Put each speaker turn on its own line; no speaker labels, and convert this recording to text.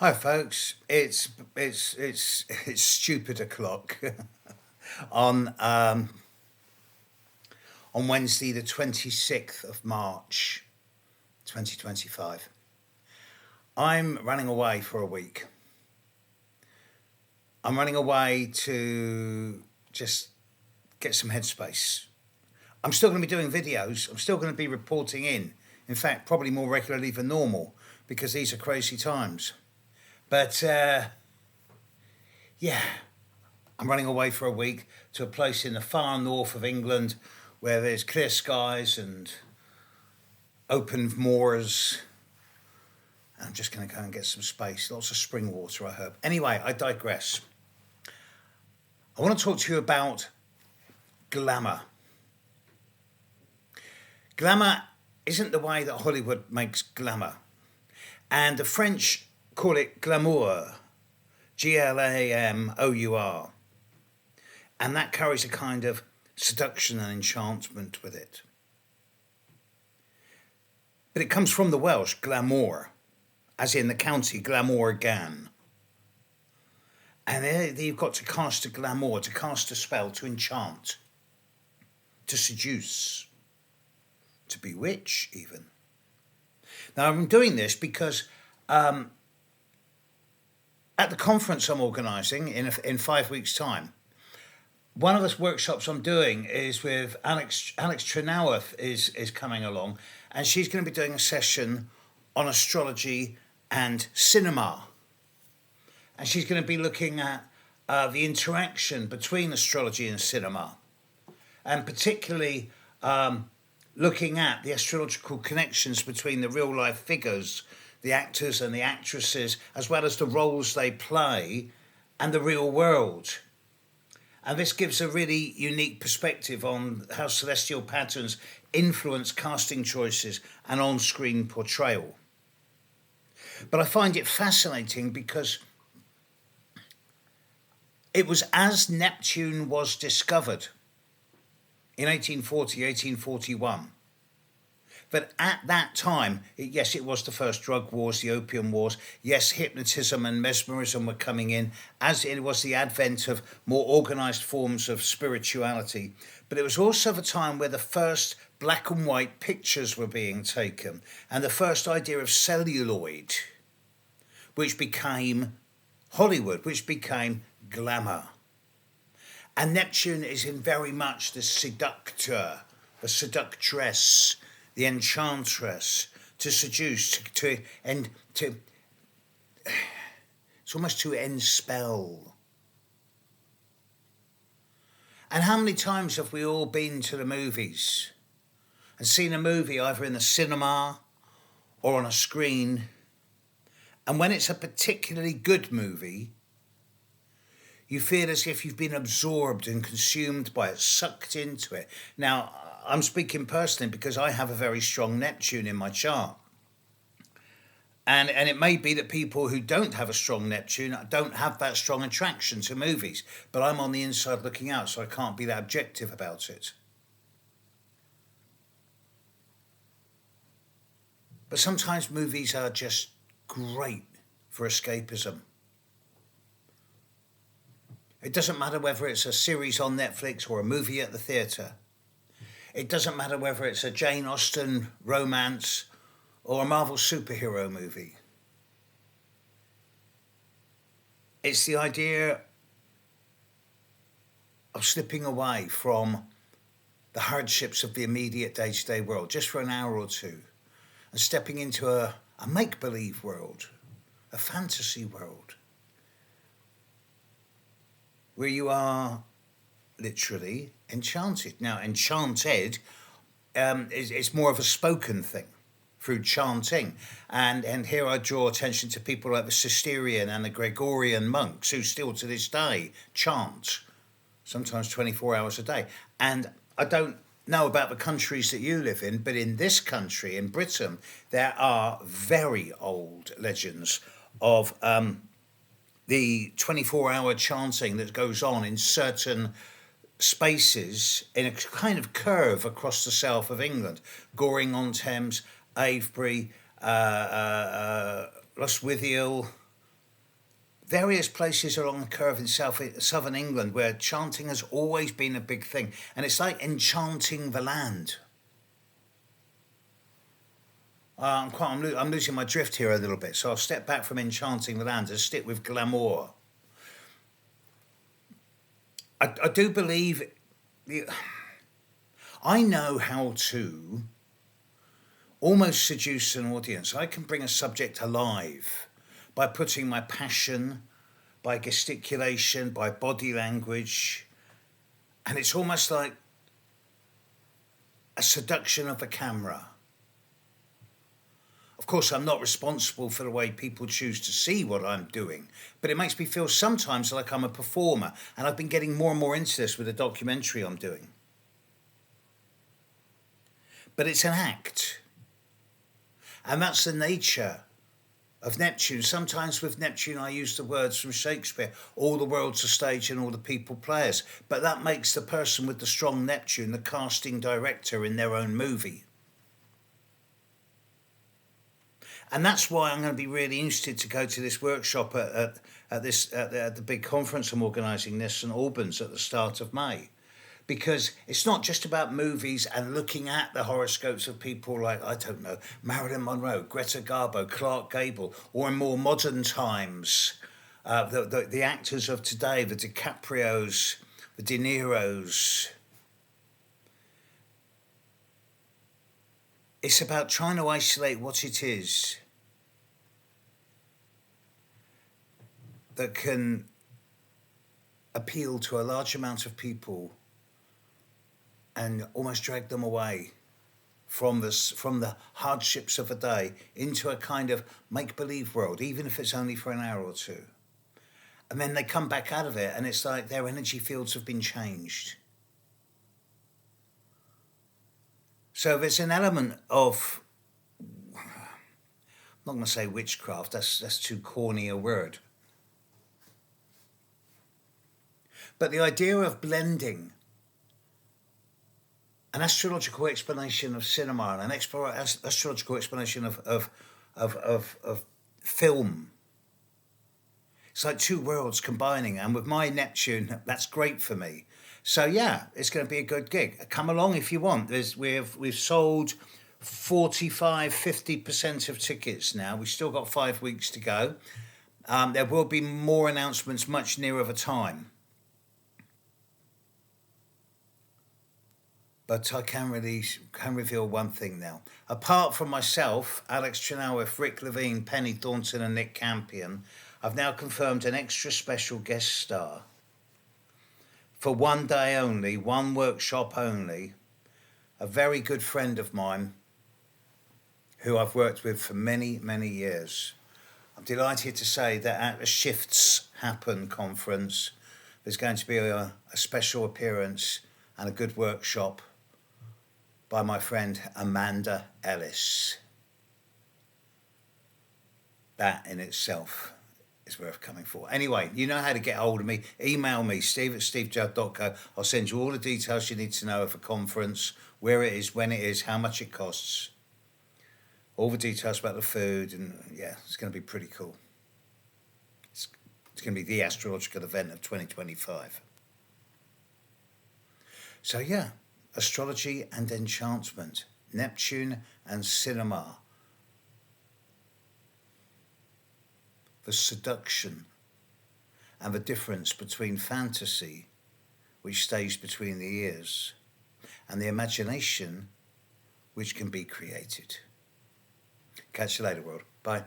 Hi, folks. It's stupid o'clock on on Wednesday, the 26th of March, 2025. I'm running away for a week. I'm running away to just get some headspace. I'm still going to be doing videos. I'm still going to be reporting in. In fact, probably more regularly than normal because these are crazy times. But yeah, I'm running away for a week to a place in the far north of England where there's clear skies and open moors. I'm just going to go and get some space. Lots of spring water, I hope. Anyway, I digress. I want to talk to you about glamour. Glamour isn't the way that Hollywood makes glamour. And the French call it glamour, Glamour. And that carries a kind of seduction and enchantment with it. But it comes from the Welsh, glamour, as in the county Glamorgan. And there you've got to cast a glamour, to cast a spell, to enchant, to seduce, to bewitch even. Now I'm doing this because at the conference I'm organising in 5 weeks' time, one of the workshops I'm doing is with Alex Trenauer is coming along, and she's going to be doing a session on astrology and cinema. And she's going to be looking at the interaction between astrology and cinema, and particularly looking at the astrological connections between the real life figures, the actors and the actresses, as well as the roles they play and the real world. And this gives a really unique perspective on how celestial patterns influence casting choices and on-screen portrayal. But I find it fascinating because it was as Neptune was discovered in 1841. But at that time, yes, it was the first drug wars, the opium wars. Yes, hypnotism and mesmerism were coming in, as it was the advent of more organised forms of spirituality. But it was also the time where the first black and white pictures were being taken, and the first idea of celluloid, which became Hollywood, which became glamour. And Neptune is in very much the seductor, the seductress, the enchantress, to seduce, it's almost to end spell. And how many times have we all been to the movies and seen a movie either in the cinema or on a screen, and when it's a particularly good movie, you feel as if you've been absorbed and consumed by it, sucked into it. Now, I'm speaking personally because I have a very strong Neptune in my chart. And it may be that people who don't have a strong Neptune don't have that strong attraction to movies. But I'm on the inside looking out, so I can't be that objective about it. But sometimes movies are just great for escapism. It doesn't matter whether it's a series on Netflix or a movie at the theatre. It doesn't matter whether it's a Jane Austen romance or a Marvel superhero movie. It's the idea of slipping away from the hardships of the immediate day-to-day world, just for an hour or two, and stepping into a make-believe world, a fantasy world, where you are literally enchanted. Now, enchanted is more of a spoken thing through chanting. And here I draw attention to people like the Cistercian and the Gregorian monks who still to this day chant, sometimes 24 hours a day. And I don't know about the countries that you live in, but in this country, in Britain, there are very old legends of the 24-hour chanting that goes on in certain spaces in a kind of curve across the south of England, Goring-on-Thames, Avebury, Lostwithiel, various places along the curve in southern England where chanting has always been a big thing. And it's like enchanting the land. I'm losing my drift here a little bit, so I'll step back from enchanting the land and stick with glamour. I do believe... I know how to almost seduce an audience. I can bring a subject alive by putting my passion, by gesticulation, by body language. And it's almost like a seduction of the camera. Of course, I'm not responsible for the way people choose to see what I'm doing, but it makes me feel sometimes like I'm a performer. And I've been getting more and more into this with a documentary I'm doing. But it's an act. And that's the nature of Neptune. Sometimes with Neptune I use the words from Shakespeare, all the world's a stage and all the people players. But that makes the person with the strong Neptune the casting director in their own movie. And that's why I'm going to be really interested to go to this workshop at the big conference I'm organising this St Albans at the start of May. Because it's not just about movies and looking at the horoscopes of people like, I don't know, Marilyn Monroe, Greta Garbo, Clark Gable, or in more modern times, the actors of today, the DiCaprios, the De Niros. It's about trying to isolate what it is that can appeal to a large amount of people and almost drag them away from the hardships of a day into a kind of make-believe world, even if it's only for an hour or two. And then they come back out of it and it's like their energy fields have been changed. So there's an element of, I'm not going to say witchcraft, that's too corny a word. But the idea of blending an astrological explanation of cinema and an astrological explanation of film. It's like two worlds combining, and with my Neptune, that's great for me. So yeah, it's going to be a good gig. Come along if you want. We've sold 45-50% of tickets now. We've still got 5 weeks to go. There will be more announcements much nearer the time. But I can reveal one thing now. Apart from myself, Alex Chenoweth, Rick Levine, Penny Thornton and Nick Campion, I've now confirmed an extra special guest star for one day only, one workshop only, a very good friend of mine who I've worked with for many, many years. I'm delighted to say that at the Shifts Happen conference, there's going to be a special appearance and a good workshop by my friend Amanda Ellis. That in itself is worth coming for. Anyway, you know how to get hold of me. Email me, steve@stevejudd.co. I'll send you all the details you need to know of the conference, where it is, when it is, how much it costs. All the details about the food, and yeah, it's going to be pretty cool. It's going to be the astrological event of 2025. So yeah, astrology and enchantment, Neptune and cinema, the seduction and the difference between fantasy, which stays between the ears, and the imagination, which can be created. Catch you later, world. Bye.